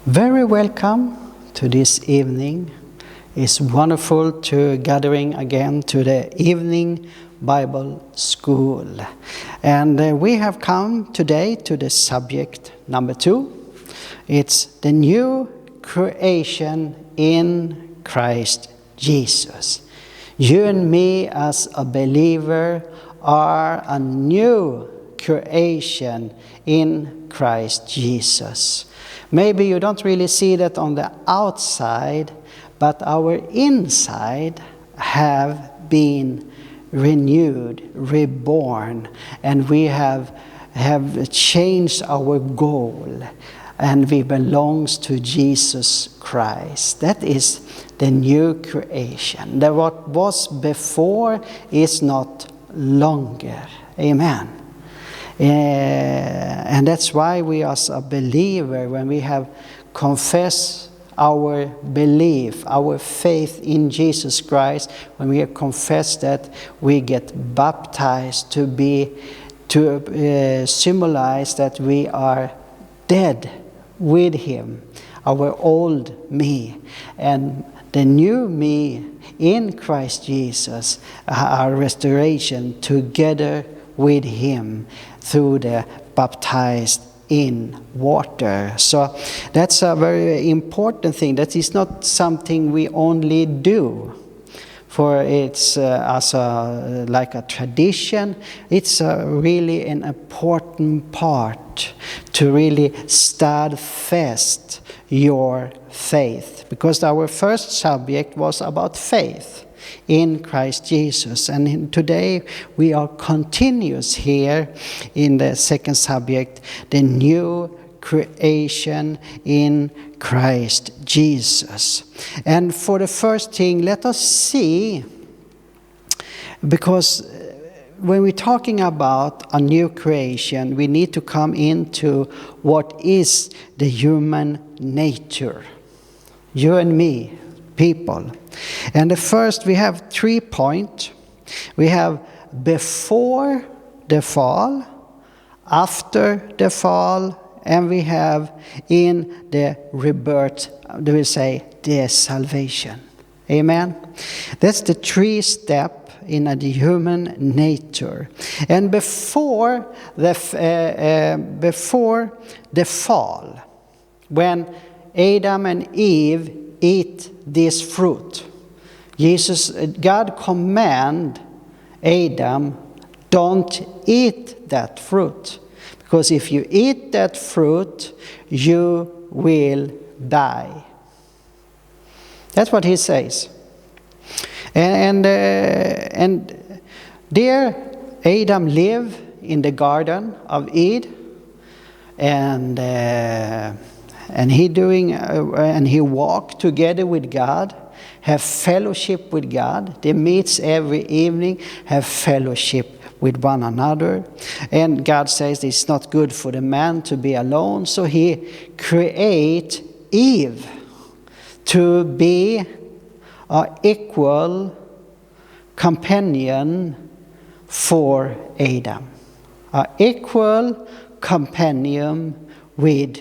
Very welcome to this evening. It's wonderful to gathering again to the evening Bible school. And we have come today to the subject number 2. It's the new creation in Christ Jesus. You and me as a believer are a new creation in Christ Jesus. Maybe you don't really see that on the outside, but our inside have been renewed, reborn, and we have changed our goal, and we belongs to Jesus Christ. That is the new creation. That what was before is not longer. Amen. And that's why we as a believer, when we have confessed our belief, our faith in Jesus Christ, when we have confessed that, we get baptized to symbolize that we are dead with Him, our old me, and the new me in Christ Jesus, our restoration together with Him through the baptized in water. So that's a very important thing. That is not something we only do, for it's like a tradition. It's really an important part to really stand fast your faith, because our first subject was about faith in Christ Jesus, and today we are continuous here in the second subject, the new creation in Christ Jesus. And for the first thing, let us see, because when we're talking about a new creation, we need to come into what is the human nature. You and me, people. And the first, we have 3 points. We have before the fall, after the fall, and we have in the rebirth, they will say, the salvation. Amen? That's the 3-step in the human nature. And before the fall, when Adam and Eve eat this fruit, God command Adam, don't eat that fruit, because if you eat that fruit, you will die. That's what he says. And there Adam lived in the Garden of Eden, and he walked together with God, have fellowship with God. They meet every evening, have fellowship with one another. And God says it's not good for the man to be alone, so He create Eve to be an equal companion for Adam, an equal companion with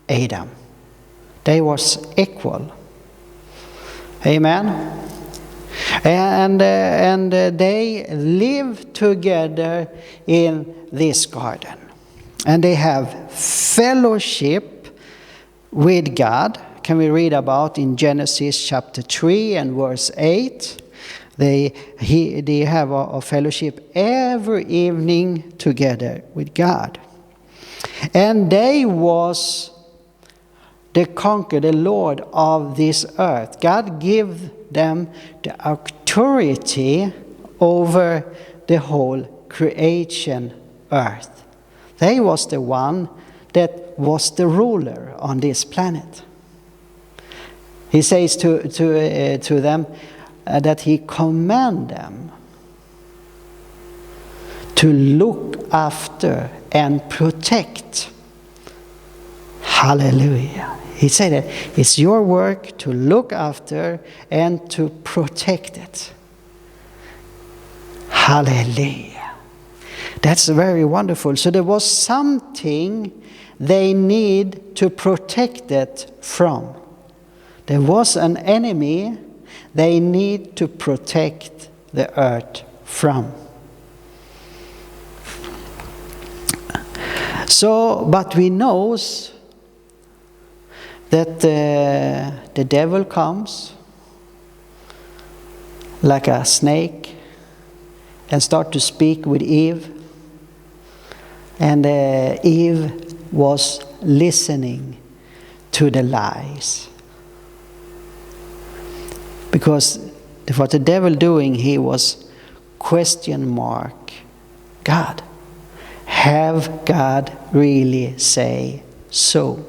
Adam. They was equal. Amen. And they live together in this garden, and they have fellowship with God. Can we read about in Genesis chapter 3 and verse 8? They have a fellowship every evening together with God. And they was the conqueror, the Lord of this earth. God gave them the authority over the whole creation earth. They was the one that was the ruler on this planet. He says to them that He command them to look after and protect. Hallelujah. He said that it's your work to look after and to protect it. Hallelujah. That's very wonderful. So there was something they need to protect it from. There was an enemy they need to protect the earth from. So, but we know that the devil comes like a snake and start to speak with Eve. And Eve was listening to the lies. Because what the devil doing, he was question mark God. Have God really say so?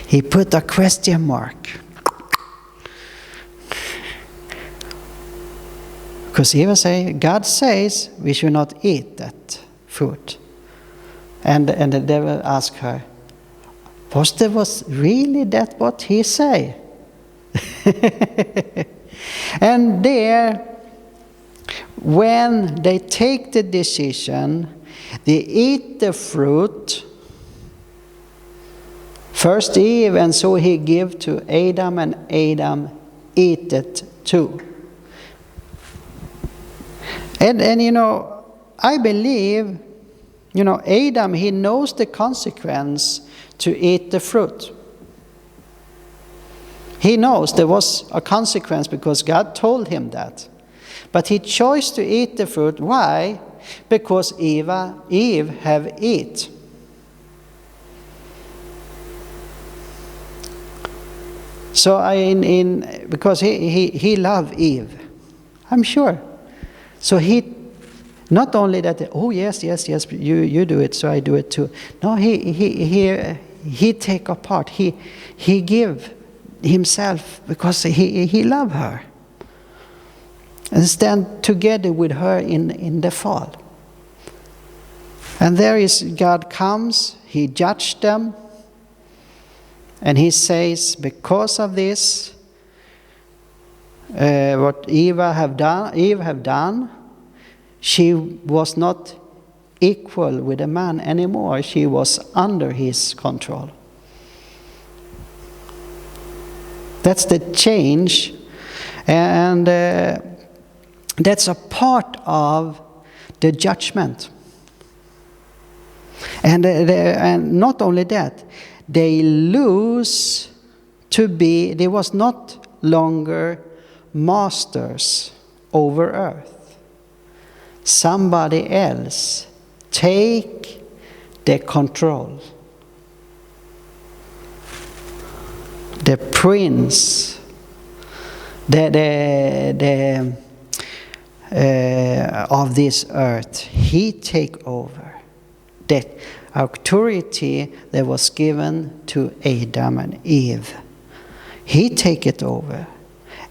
He put a question mark. Because he was saying, God says we should not eat that food. And the devil asked her, was really that what he say? And there, when they take the decision, they eat the fruit. First Eve, and so he gave to Adam, and Adam eat it too. And I believe, Adam, he knows the consequence to eat the fruit. He knows there was a consequence because God told him that. But he chose to eat the fruit. Why? Because Eve have eat. So because he loved Eve, I'm sure. So he not only that, oh yes, you do it, so I do it too. No, he take a part. He give himself because he love her. And stand together with her in the fall. And there is God comes, he judged them, and he says, because of this, what Eve have done, she was not equal with a man anymore. She was under his control. That's the change, and that's a part of the judgment. And not only that, they was not longer masters over earth. Somebody else take the control. The prince, of this earth, he take over. The authority that was given to Adam and Eve, he take it over.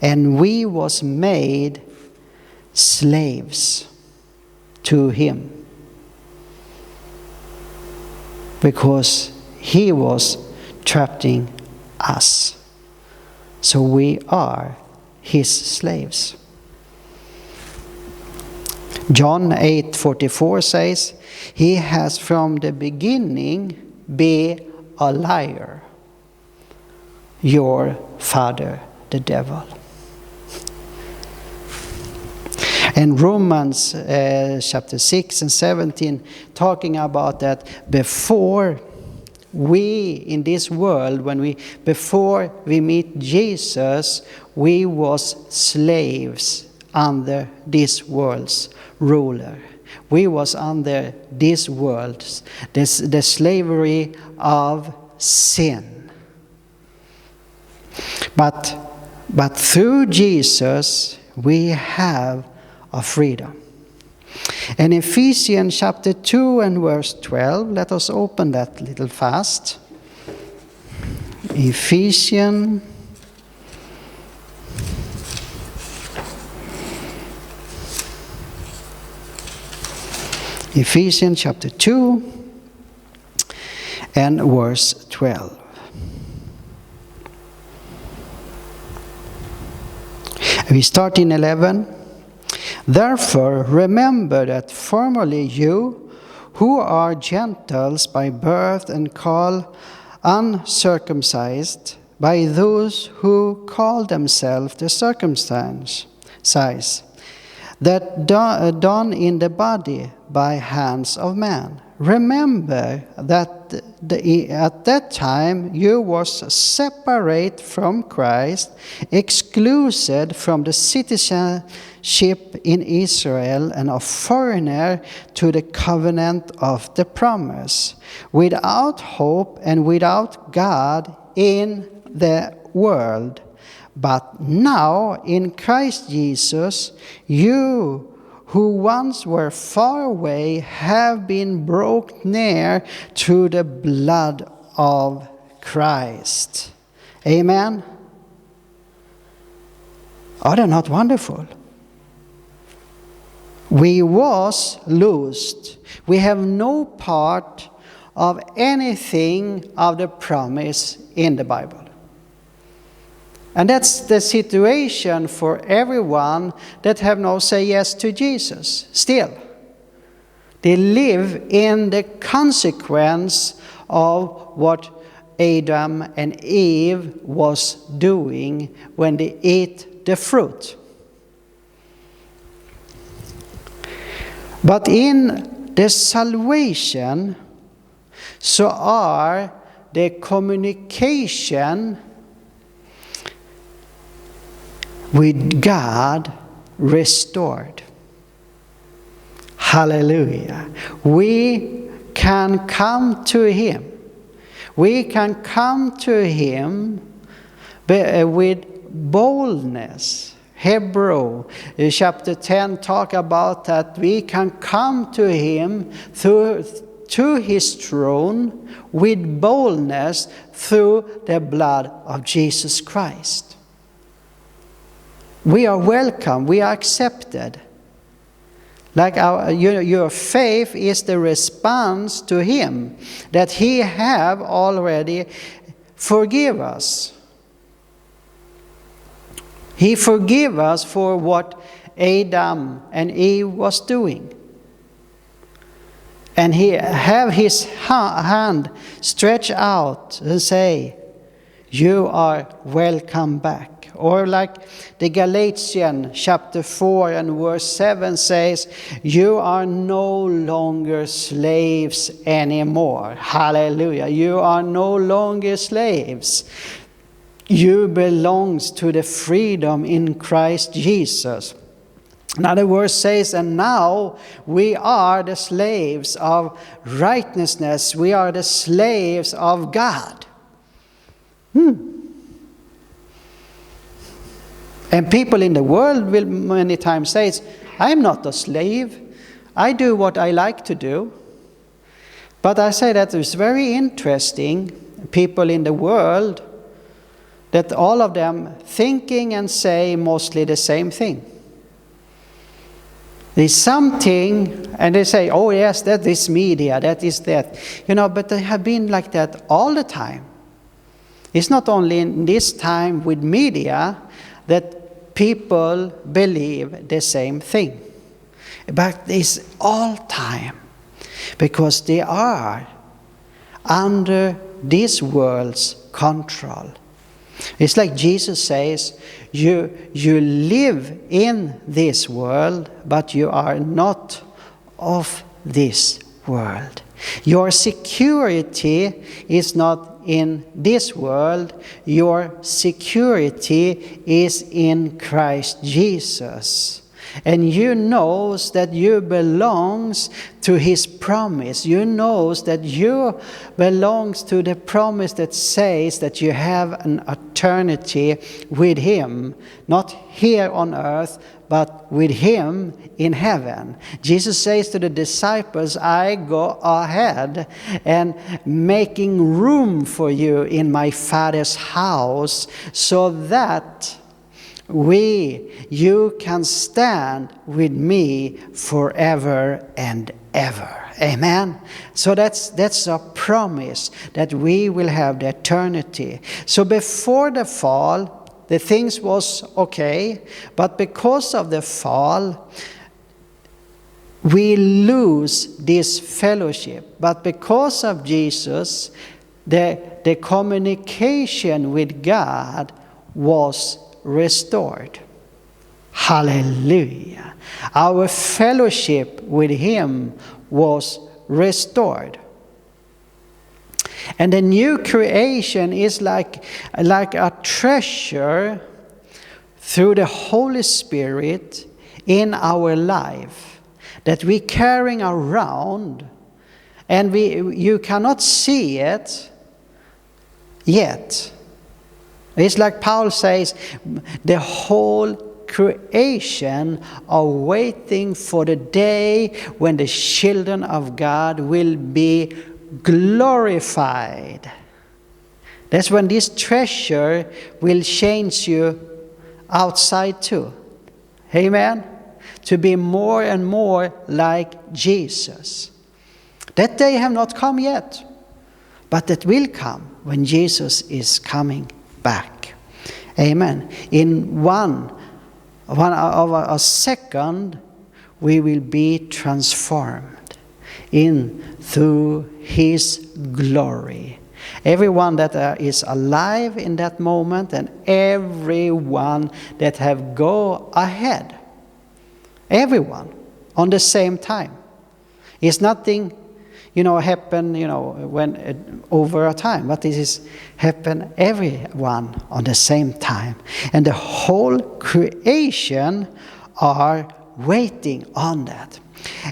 And we was made slaves to him. Because he was trapping us. So we are his slaves. John 8:44 says, he has from the beginning been a liar, your father, the devil. And Romans chapter 6 and 17 talking about that before we in this world, before we meet Jesus, we was slaves under this world's ruler. We was under this world's, the slavery of sin. But through Jesus, we have a freedom. And Ephesians chapter 2 and verse 12, let us open that little fast. Ephesians chapter 2 and verse 12. We start in 11. Therefore, remember that formerly you, who are Gentiles by birth and called uncircumcised by those who call themselves the circumcised, that done in the body by hands of man. Remember that at that time you was separate from Christ, excluded from the citizenship in Israel, and a foreigner to the covenant of the promise, without hope and without God in the world. But now in Christ Jesus, you who once were far away have been brought near through the blood of Christ. Amen? Are they not wonderful? We was loosed. We have no part of anything of the promise in the Bible. And that's the situation for everyone that have now said yes to Jesus. Still, they live in the consequence of what Adam and Eve was doing when they ate the fruit. But in the salvation, so are the communication with God restored. Hallelujah. We can come to Him. We can come to Him with boldness. Hebrew chapter 10 talk about that we can come to Him to His throne with boldness through the blood of Jesus Christ. We are welcome. We are accepted. Like your faith is the response to Him, that He have already forgive us. He forgive us for what Adam and Eve was doing. And He have His hand stretched out and say, you are welcome back. Or like the Galatians chapter 4 and verse 7 says, you are no longer slaves anymore. Hallelujah. You are no longer slaves. You belong to the freedom in Christ Jesus. Another verse says, and now we are the slaves of righteousness. We are the slaves of God. And people in the world will many times say, I'm not a slave. I do what I like to do. But I say that it's very interesting, people in the world, that all of them thinking and say mostly the same thing. There's something, and they say, oh yes, that is media, that is that. But they have been like that all the time. It's not only in this time with media that people believe the same thing. But it's all time. Because they are under this world's control. It's like Jesus says, you live in this world, but you are not of this world. Your security is not in this world. Your security is in Christ Jesus. And you knows that you belongs to His promise. You knows that you belongs to the promise that says that you have an eternity with Him. Not here on earth, but with Him in heaven. Jesus says to the disciples, I go ahead and making room for you in my Father's house so that you can stand with me forever and ever. Amen. So that's a promise that we will have the eternity. So before the fall, The things was okay, but because of the fall, we lose this fellowship. But because of Jesus, the communication with God was restored. Hallelujah. Our fellowship with Him was restored. And the new creation is like a treasure through the Holy Spirit in our life that we're carrying around, and you cannot see it yet. It's like Paul says, the whole creation are waiting for the day when the children of God will be glorified. That's when this treasure will change you outside too. Amen? To be more and more like Jesus. That day have not come yet, but that will come when Jesus is coming back. Amen. In one of a second, we will be transformed through His glory. Everyone that is alive in that moment, and everyone that have go ahead, everyone on the same time. It's nothing, happen, when over a time, but this is happen everyone on the same time, and the whole creation are waiting on that.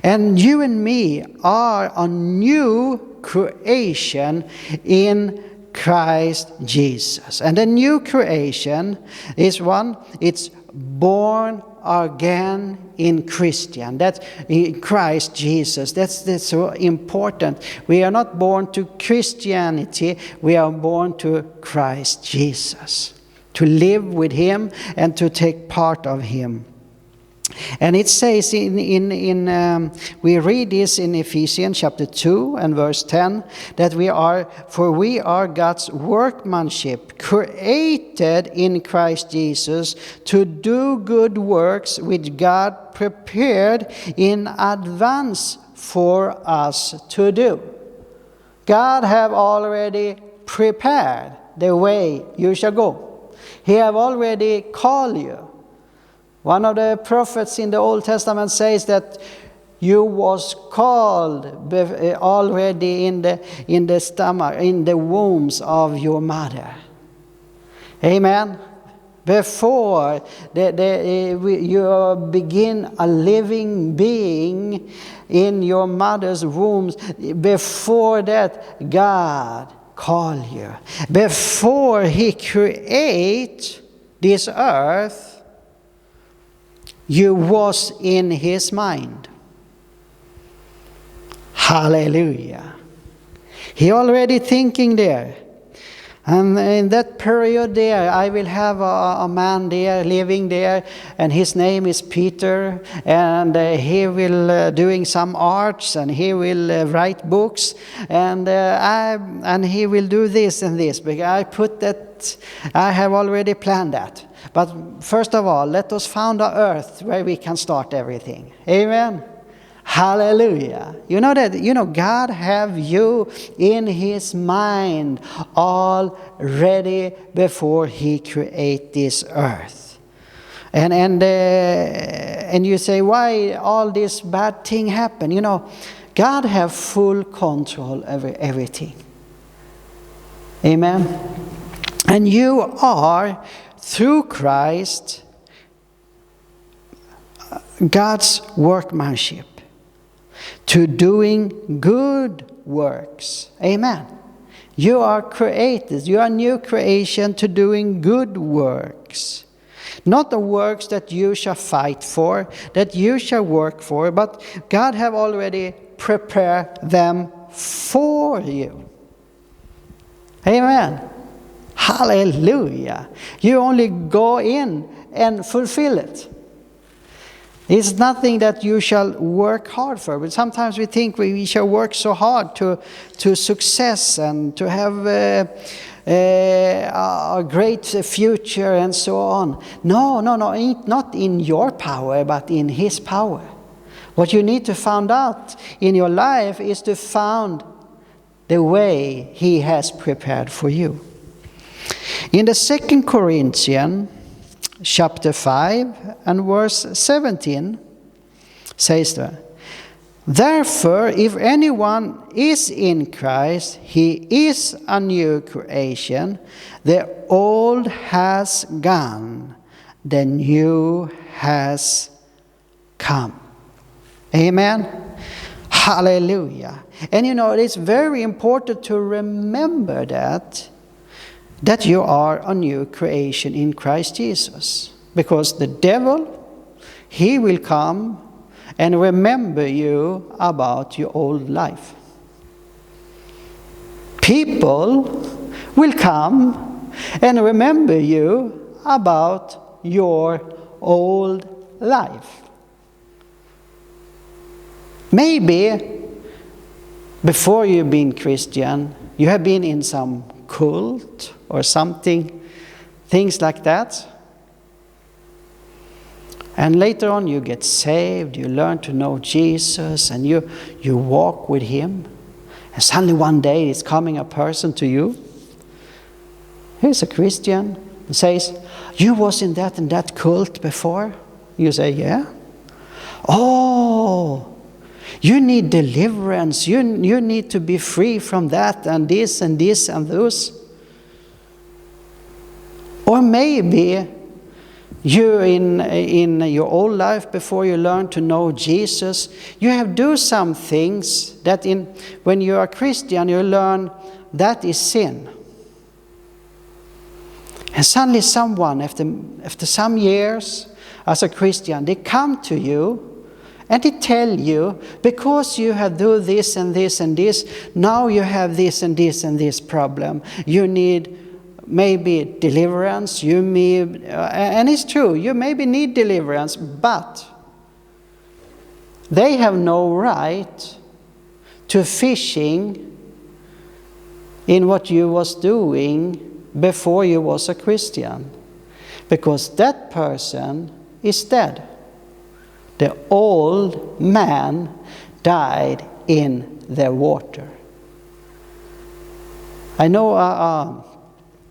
And you and me are a new creation in Christ Jesus. And the new creation is it's born again in Christian. That's in Christ Jesus. That's so important. We are not born to Christianity. We are born to Christ Jesus. To live with Him and to take part of Him. And it says we read this in Ephesians chapter 2 and verse 10, that we are God's workmanship, created in Christ Jesus to do good works which God prepared in advance for us to do. God have already prepared the way you shall go. He have already called you. One of the prophets in the Old Testament says that you was called already in the stomach, in the wombs of your mother. Amen. Before you begin a living being in your mother's wombs, before that God called you. Before He create this earth, you was in His mind. Hallelujah. He already thinking there. And in that period there, I will have a man there, living there, and his name is Peter, and he will doing some arts, and he will write books, and he will do this and this, because I have already planned that. But first of all, let us found an earth where we can start everything. Amen. Hallelujah. You know that, God have you in His mind already before He create this earth. And you say, why all this bad thing happen? God have full control over everything. Amen. And you are, through Christ, God's workmanship, to doing good works. Amen. You are created. You are a new creation to doing good works. Not the works that you shall fight for, that you shall work for, but God have already prepared them for you. Amen. Hallelujah. You only go in and fulfill it. It's nothing that you shall work hard for. But sometimes we think we shall work so hard to success and to have a great future and so on. No, not in your power, but in His power. What you need to find out in your life is to find the way He has prepared for you. In the 2 Corinthians chapter 5 and verse 17 says there, therefore, if anyone is in Christ, he is a new creation. The old has gone, the new has come. Amen. Hallelujah. And it's very important to remember that you are a new creation in Christ Jesus. Because the devil, he will come and remember you about your old life. People will come and remember you about your old life. Maybe before you've been Christian, you have been in some cult or something, things like that. And later on you get saved, you learn to know Jesus, and you walk with Him. And suddenly one day it's coming a person to you. He's a Christian, and says, you was in that and that cult before? You say, yeah. Oh, you need deliverance. You need to be free from that and this and this and those. Or maybe you in your old life, before you learn to know Jesus, you have do some things that when you are a Christian, you learn that is sin. And suddenly someone, after some years as a Christian, they come to you and they tell you, because you have do this and this and this, now you have this and this and this problem. You need maybe deliverance. And it's true, you maybe need deliverance, but they have no right to fishing in what you was doing before you was a Christian, because that person is dead. The old man died in the water. I know a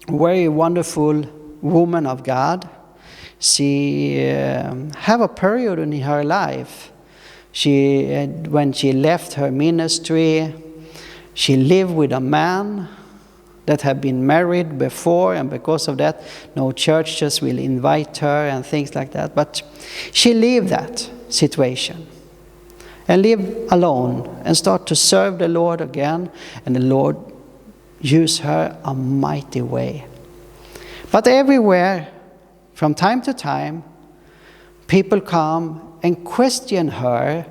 very wonderful woman of God. She have a period in her life. When she left her ministry, she lived with a man that had been married before, and because of that, no churches will invite her and things like that. But she lived that situation and live alone and start to serve the Lord again, and the Lord used her a mighty way. But everywhere, from time to time, people come and question her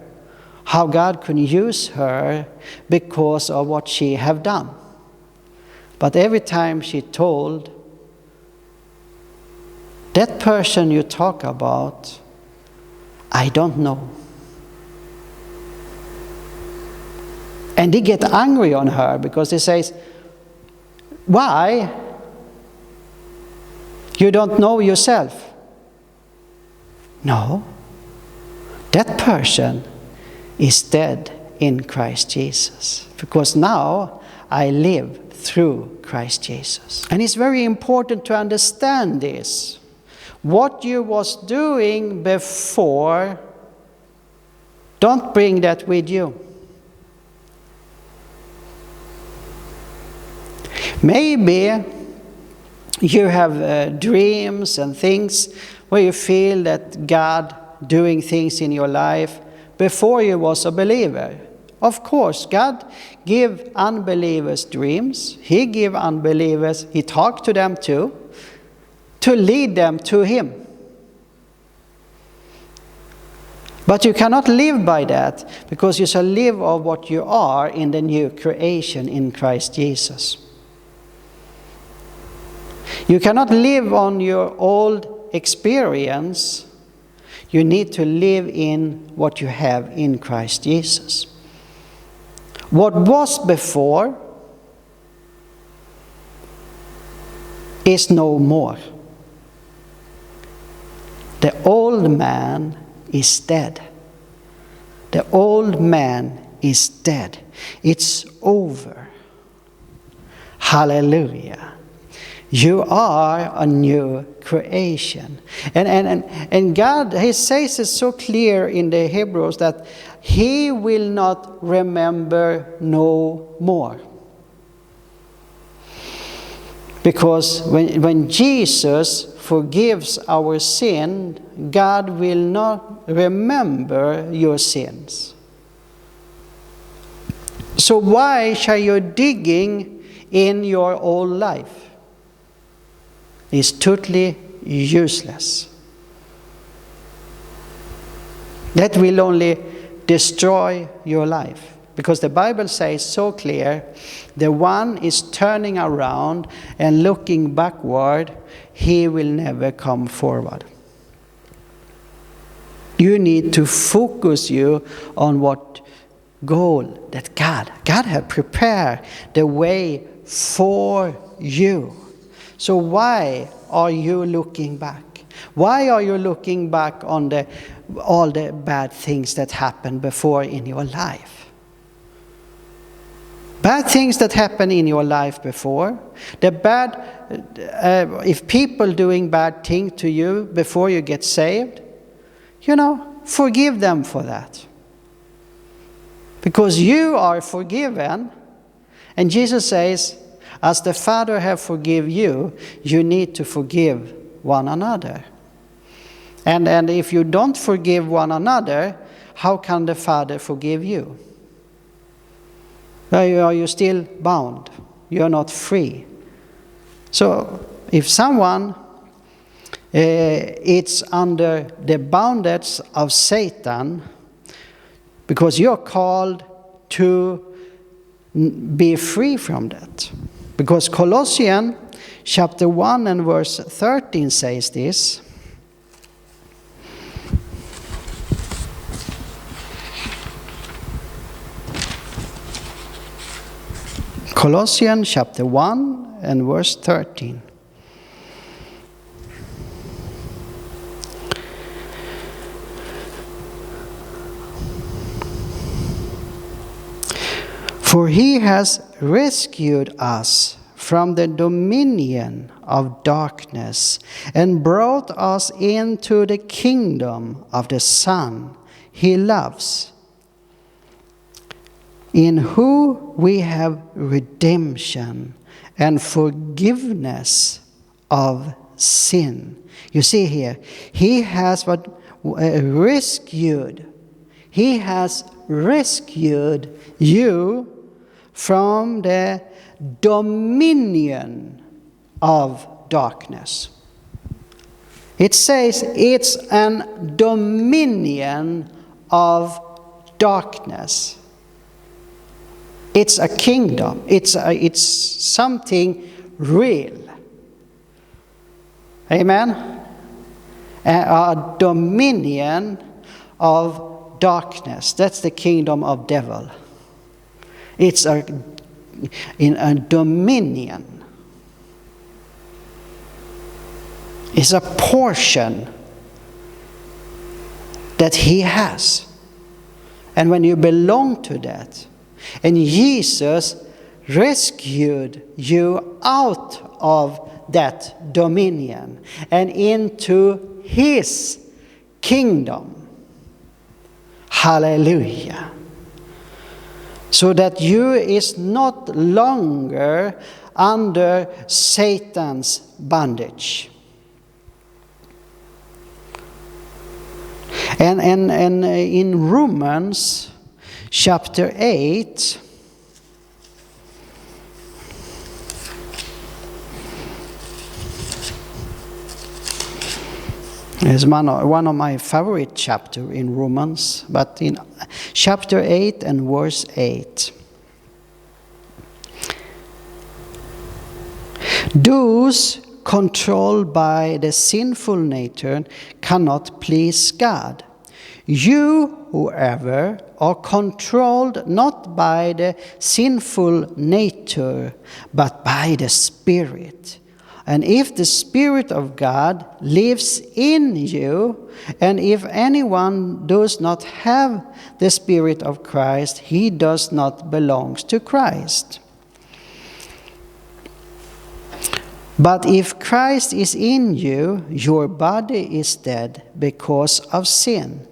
how God can use her because of what she have done. But every time she told, that person you talk about, I don't know. And they get angry on her because they say, why? You don't know yourself. No. That person is dead in Christ Jesus. Because now I live through Christ Jesus. And it's very important to understand this. What you was doing before, don't bring that with you. Maybe you have dreams and things where you feel that God doing things in your life before you was a believer. Of course, God give unbelievers dreams. He give unbelievers, He talk to them too, to lead them to Him. But you cannot live by that, because you shall live of what you are in the new creation in Christ Jesus. You cannot live on your old experience. You need to live in what you have in Christ Jesus. What was before is no more. The old man is dead. The old man is dead. It's over. Hallelujah. You are a new creation. And God, He says it so clear in the Hebrews that He will not remember no more. Because when Jesus forgives our sin, God will not remember your sins. So why shall you digging in your old life? It's totally useless. That will only destroy your life. Because the Bible says so clear, the one is turning around and looking backward, he will never come forward. You need to focus you on what goal that God had prepared the way for you. So why are you looking back? Why are you looking back on all the bad things that happened before in your life? Bad things that happened in your life before. If people doing bad things to you before you get saved, forgive them for that. Because you are forgiven. And Jesus says, as the Father have forgive you, you need to forgive one another. And if you don't forgive one another, how can the Father forgive you? Are you still bound? You're not free. So if someone it's under the bondage of Satan, because you're called to be free from that. Because Colossians chapter 1 and verse 13 says this. Colossians chapter 1 and verse 13. For he has rescued us from the dominion of darkness and brought us into the kingdom of the Son he loves, in whom we have redemption and forgiveness of sin. You see here, he has rescued. He has rescued you from the dominion of darkness. It says it's an dominion of darkness. It's a kingdom. It's something real. Amen? A dominion of darkness. That's the kingdom of devil. It's in a dominion. It's a portion that he has. And when you belong to that, and Jesus rescued you out of that dominion and into his kingdom. Hallelujah. So that you is not longer under Satan's bondage. And in Romans chapter 8, is one of my favorite chapters in Romans, but in chapter 8 and verse 8. Those controlled by the sinful nature cannot please God. You, whoever, are controlled not by the sinful nature, but by the Spirit. And if the Spirit of God lives in you, and if anyone does not have the Spirit of Christ, he does not belong to Christ. But if Christ is in you, your body is dead because of sin.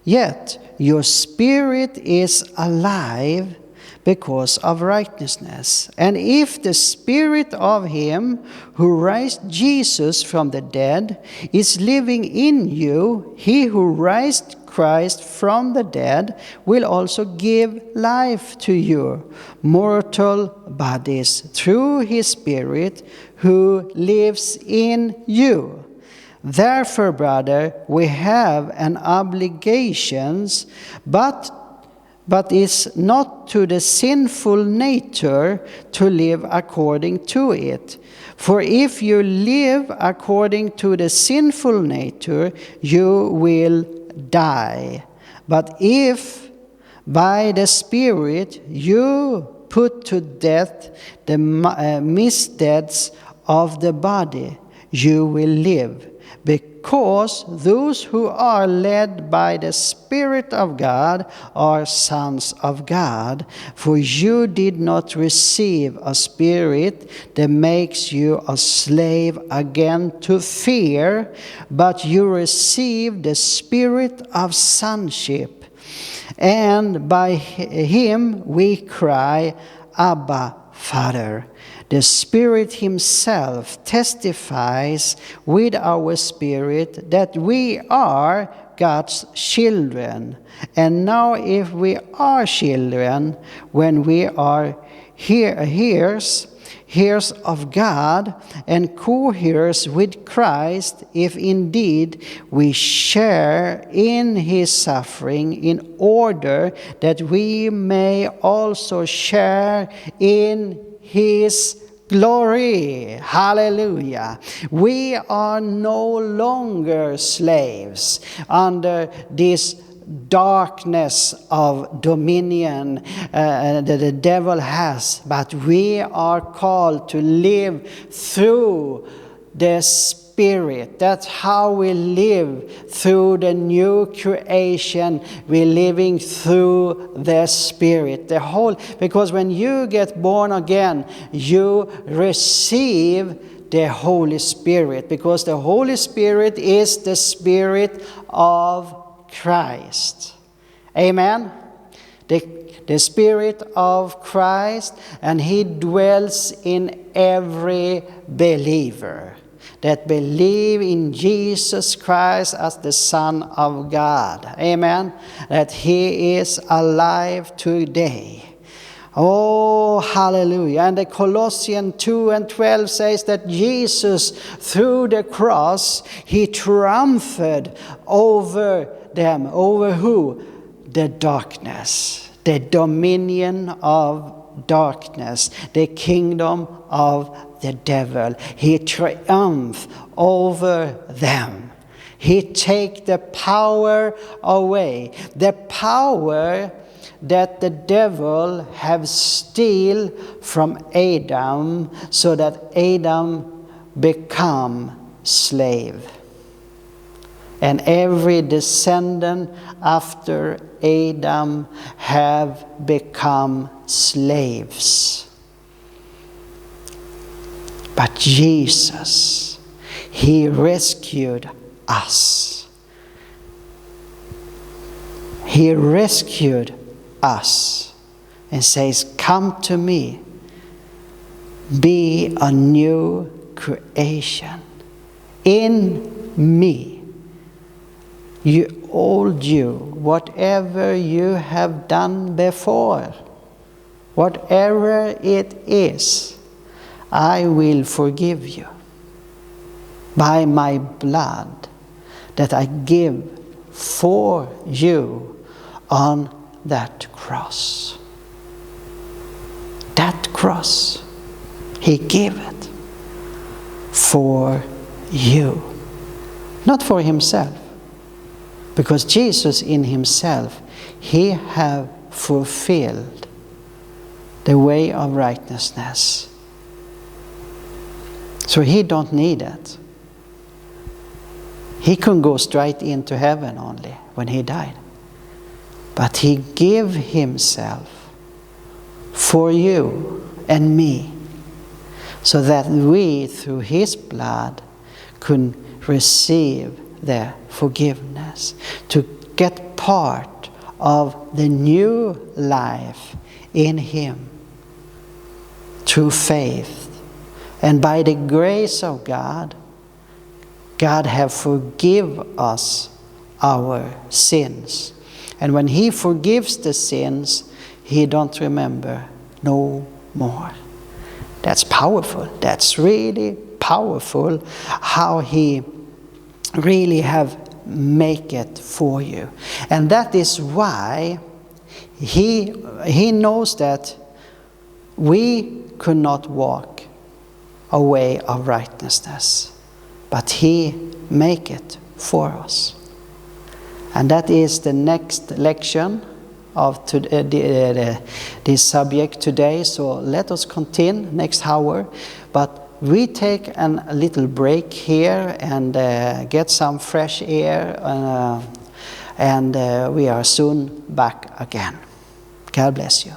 Yet your spirit is alive because of righteousness. And if the Spirit of him who raised Jesus from the dead is living in you, he who raised Christ from the dead will also give life to your mortal bodies through his Spirit who lives in you. Therefore, brother, we have an obligation, but it's not to the sinful nature to live according to it. For if you live according to the sinful nature, you will die. But if by the Spirit you put to death the misdeeds of the body, you will live. Because those who are led by the Spirit of God are sons of God. For you did not receive a spirit that makes you a slave again to fear, but you received the Spirit of sonship. And by him we cry, Abba, Father. The Spirit himself testifies with our spirit that we are God's children. And now if we are children, when we are heirs of God and co-heirs with Christ, if indeed we share in his suffering, in order that we may also share in his glory. Hallelujah. We are no longer slaves under this darkness of dominion that the devil has, but we are called to live through the Spirit. That's how we live through the new creation. We're living through the Spirit. Because when you get born again, you receive the Holy Spirit, because the Holy Spirit is the Spirit of Christ. Amen. The Spirit of Christ, and he dwells in every believer that believe in Jesus Christ as the Son of God. Amen. That he is alive today. Oh, hallelujah. And the Colossians 2:12 says that Jesus, through the cross, he triumphed over them. Over who? The darkness. The dominion of darkness. The kingdom of the devil. He triumphed over them. He take the power away. The power that the devil have steal from Adam, so that Adam become slave. And every descendant after Adam have become slaves. But Jesus, he rescued us. He rescued us and says, come to me, be a new creation in me. Whatever you have done before, whatever it is, I will forgive you by my blood that I give for you on that cross. That cross, he gave it for you, not for himself. Because Jesus in himself, he have fulfilled the way of righteousness. So he don't need it. He couldn't go straight into heaven only when he died. But he gave himself for you and me, so that we, through his blood, could receive the forgiveness, to get part of the new life in him through faith. And by the grace of God, God have forgive us our sins. And when he forgives the sins, he don't remember no more. That's powerful. That's really powerful how he really have make it for you. And that is why he knows that we could not walk a way of righteousness, but he make it for us. And that is the next lection of this subject today. So let us continue next hour, but we take a little break here and get some fresh air, and we are soon back again. God bless you.